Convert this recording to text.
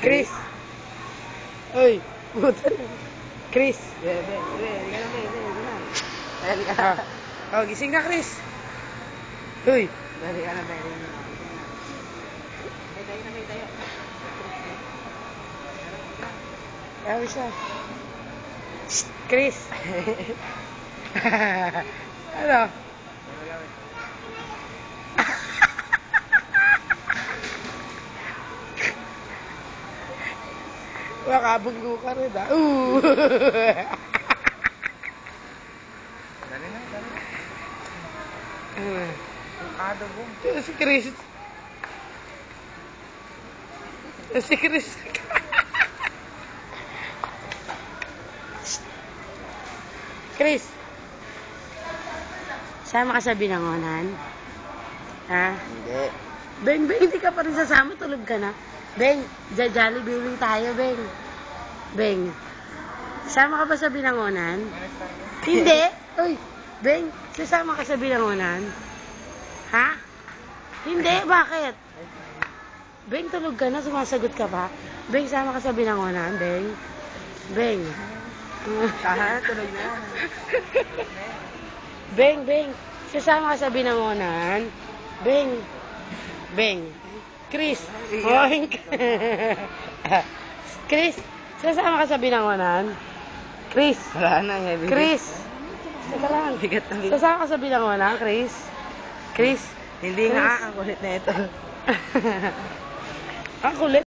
Chris. Uy, puta. Chris. Oh, gising na, Chris. Uy. Dali ka na, dali. May tayo. Ayaw siya. Chris. Ano? Makabunggo ka rin, ah. Dali na. Ano? Tukado mo. Si Chris. Si Chris. Chris. Sama ka sa binangonan? Ha? Hindi. Beng, hindi ka pa rin sasama. Tulog ka na. Beng, Jollibee tayo, Beng. Beng. Sama ka ba sa binangonan? Hindi. Uy, Beng, sasama ka sa binangonan? Ha? Hindi, bakit? Beng, tulog ka na, sumasagot ka pa. Beng, sama ka sa binangonan, Beng. Beng. Tahan, tuloy na. Beng, sasama ka sa binangonan? Beng. Chris. Boing. Chris, sasama ka sa binangonan? Chris. Wala na, heavy. Chris. Teka lang. Bigat na bigat. Sasama ka sa binangonan, Chris? Chris. Hindi nga, ang kulit na ito. Ang kulit.